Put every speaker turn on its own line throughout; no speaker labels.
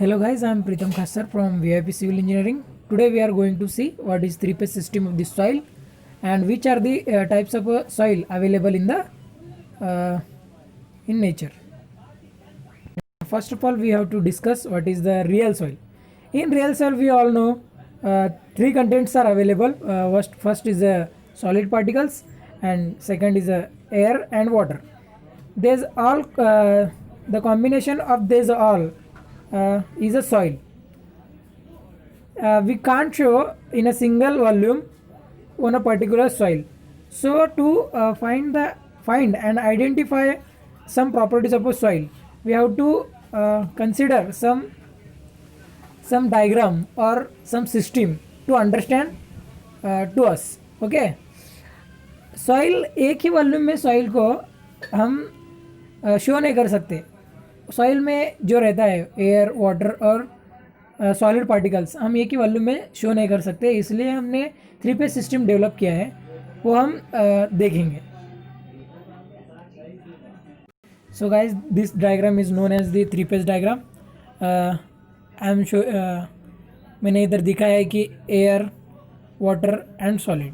Hello guys, I am Pritam Khassar from VIP Civil Engineering. Today we are going to see what is three-phase system of the soil and which are the types of soil available in the in nature. First of all, we have to discuss what is the real soil. In real soil, we all know three contents are available. First is solid particles, and second is air and water. There's all the combination of these all is a soil. We can't show in a single volume on a particular soil. So to find and identify some properties of a soil, we have to consider some diagram or some system to understand to us. Okay, soil एक ही volume में soil को हम show नहीं कर सकते. Soil में जो रहता है एयर, वाटर और सॉलिड पार्टिकल्स हम एक ही वॉल्यूम में शो नहीं कर सकते, इसलिए हमने थ्री फेज सिस्टम डेवलप किया है, वो हम देखेंगे. So guys, this diagram is known as the three phase diagram. I am show मैंने इधर दिखाया है कि एयर, वाटर एंड सॉलिड,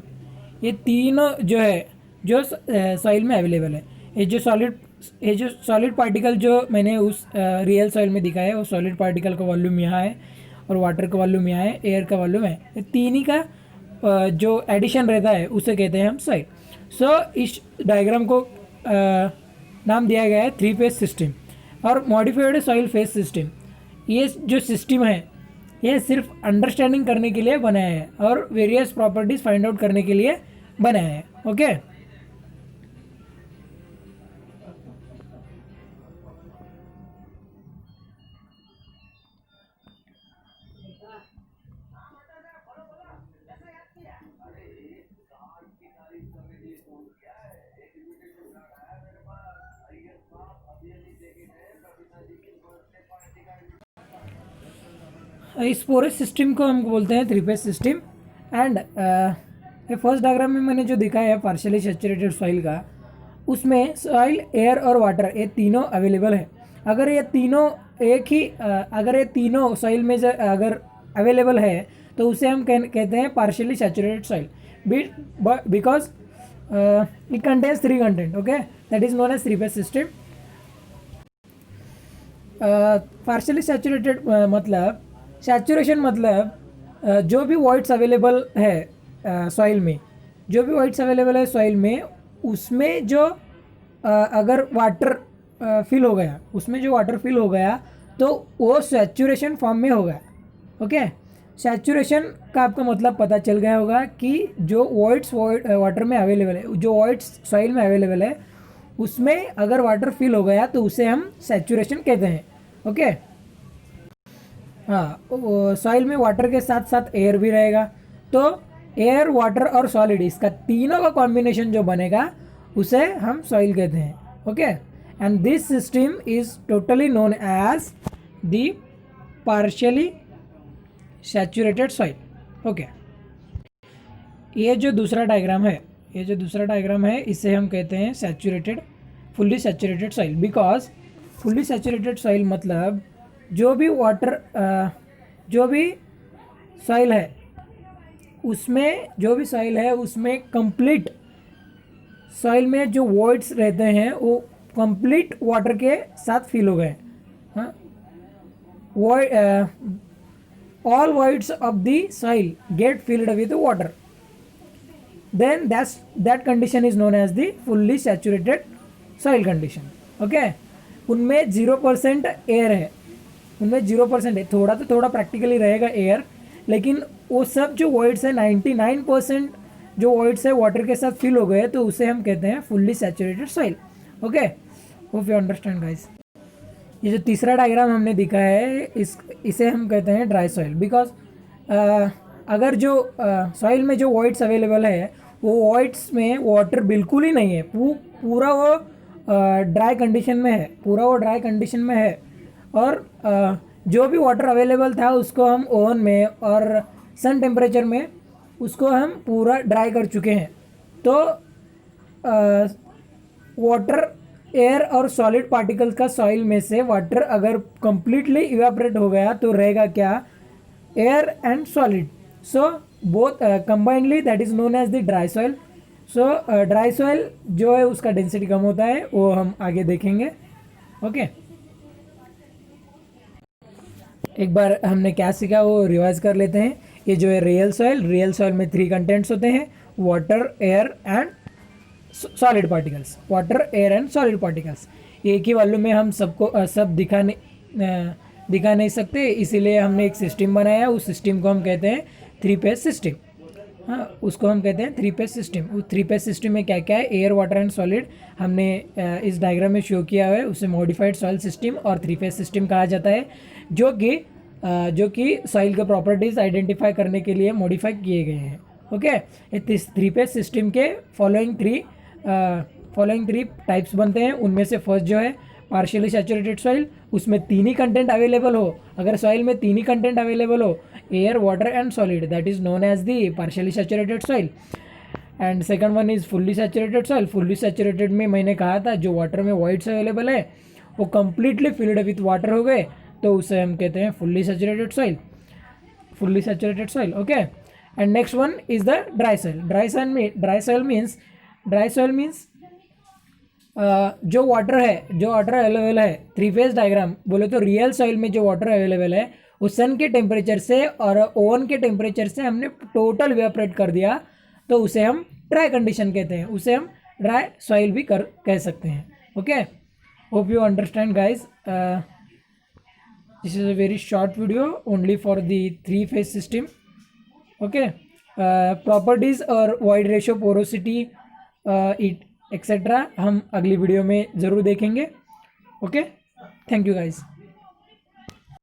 ये तीनों जो है जो सॉइल में अवेलेबल है. ये जो सॉलिड पार्टिकल जो मैंने उस रियल सॉइल में दिखाया है, वो सॉलिड पार्टिकल का वॉल्यूम यहाँ है और वाटर का वॉल्यूम यहाँ है, एयर का वॉल्यूम है. ये तीन ही का जो एडिशन रहता है उसे कहते हैं हम सॉइल. सो इस डायग्राम को नाम दिया गया है थ्री फेज सिस्टम और मॉडिफाइड सॉइल फेज सिस्टम. ये जो सिस्टम है ये सिर्फ अंडरस्टैंडिंग करने के लिए बनाया है और वेरियस प्रॉपर्टीज़ फाइंड आउट करने के लिए बनाया है. ओके, इस पूरे सिस्टम को हम बोलते हैं थ्री फेज सिस्टम. एंड ये फर्स्ट डायग्राम में मैंने जो दिखाया है पार्शियली सैचुरेटेड सॉइल का, उसमें सॉइल, एयर और वाटर ये तीनों अवेलेबल है. अगर ये तीनों अगर ये तीनों सॉइल में अगर अवेलेबल है तो उसे हम कहते हैं partially saturated soil, because it contains three content. Okay, that is known as three phase system. Partially saturated मतलब सैचुरेशन मतलब जो भी वॉइड्स अवेलेबल है सॉइल में, जो भी वॉइड्स अवेलेबल है सॉइल में, उसमें जो अगर वाटर फिल हो गया, उसमें जो वाटर फिल हो गया तो वो सैचुरेशन फॉर्म में होगा. ओके, सैचुरेशन का आपको मतलब पता चल गया होगा कि जो वॉइड्स वाटर में अवेलेबल है, जो वॉइड्स सॉइल में अवेलेबल है, उसमें अगर वाटर फिल हो गया तो उसे हम सैचुरेशन कहते हैं. ओके, हाँ, सॉइल में वाटर के साथ साथ एयर भी रहेगा, तो एयर, वाटर और सॉलिड, इसका तीनों का कॉम्बिनेशन जो बनेगा उसे हम सॉइल कहते हैं. Okay, and this system is totally known as the partially saturated soil. Okay, ये जो दूसरा डायग्राम है, इसे हम कहते हैं saturated, fully saturated soil. Because fully saturated soil मतलब जो भी वाटर, जो भी सॉइल है उसमें कंप्लीट, सॉइल में जो वॉइड्स रहते हैं वो कंप्लीट वाटर के साथ फिल हो गए. हाँ, all voids of the soil get filled with water, then that condition is known as the fully saturated soil condition. Okay, उनमें 0% एयर है, उनमें 0% है, थोड़ा प्रैक्टिकली रहेगा एयर, लेकिन वो सब जो वॉइड्स है 99% जो वॉइड्स है वाटर के साथ फिल हो गए, तो उसे हम कहते हैं fully saturated soil. Okay, hope you understand guys. ये जो तीसरा डायग्राम हमने दिखा है इसे हम कहते हैं ड्राई सॉइल. बिकॉज अगर जो सॉइल में जो वॉइड्स अवेलेबल है वो वॉइड्स में वाटर बिल्कुल ही नहीं है, पूरा वो ड्राई कंडीशन में है, और जो भी वाटर अवेलेबल था उसको हम ओवन में और सन टेम्परेचर में उसको हम पूरा ड्राई कर चुके हैं. तो वाटर एयर और सॉलिड पार्टिकल्स का सॉइल में से वाटर अगर कंप्लीटली इवेपोरेट हो गया तो रहेगा क्या, air and solid. So both combinedly that is known as the dry soil. So dry soil जो है उसका डेंसिटी कम होता है, वो हम आगे देखेंगे. ओके एक बार हमने क्या सीखा वो रिवाइज कर लेते हैं. ये जो है रियल सॉइल में 3 कंटेंट्स होते हैं, water, air and solid particles. Water, air and solid particles. एक ही वॉल्यूम में हम सबको सब दिखा नहीं सकते, इसीलिए हमने एक सिस्टम बनाया. उस सिस्टम को हम कहते हैं 3 फेज सिस्टम. हाँ, उसको हम कहते हैं 3 फेज सिस्टम. उस 3 फेज सिस्टम में क्या क्या है, एयर, वाटर एंड सॉलिड हमने इस डायग्राम में शो किया है. उसे मॉडिफाइड सॉइल सिस्टम और 3 फेज सिस्टम कहा जाता है, जो कि सॉइल के प्रॉपर्टीज़ आइडेंटिफाई करने के लिए मॉडिफाई किए गए हैं. ओके इस 3 फेज सिस्टम के फॉलोइंग थ्री टाइप्स बनते हैं. उनमें से फर्स्ट जो है पार्शियली सैचुरेटेड सॉइल, उसमें 3 ही कंटेंट अवेलेबल हो. अगर सॉइल में 3 ही कंटेंट अवेलेबल हो, air, water and solid, that is known as the partially saturated soil. And second one is fully saturated soil. Fully saturated में मैंने कहा था जो वाटर में वाइट्स अवेलेबल है वो कंप्लीटली फिल्ड विथ वाटर हो गए, तो उसे हम कहते हैं fully saturated soil. Okay and next one is the dry soil. Dry soil means जो वाटर अवेलेबल है. 3 फेज डायग्राम बोले तो रियल सॉइल में जो वाटर अवेलेबल है वो सन के टेम्परेचर से और ओवन के टेम्परेचर से हमने टोटल इवेपोरेट कर दिया, तो उसे हम ड्राई कंडीशन कहते हैं. उसे हम ड्राई सॉइल भी कह सकते हैं. Okay hope you understand guys. This is a very short video only for the 3 phase system. Okay properties और वॉइड रेशो, पोरोसिटी, एक्सेट्रा हम अगली वीडियो में ज़रूर देखेंगे. Okay thank you guys.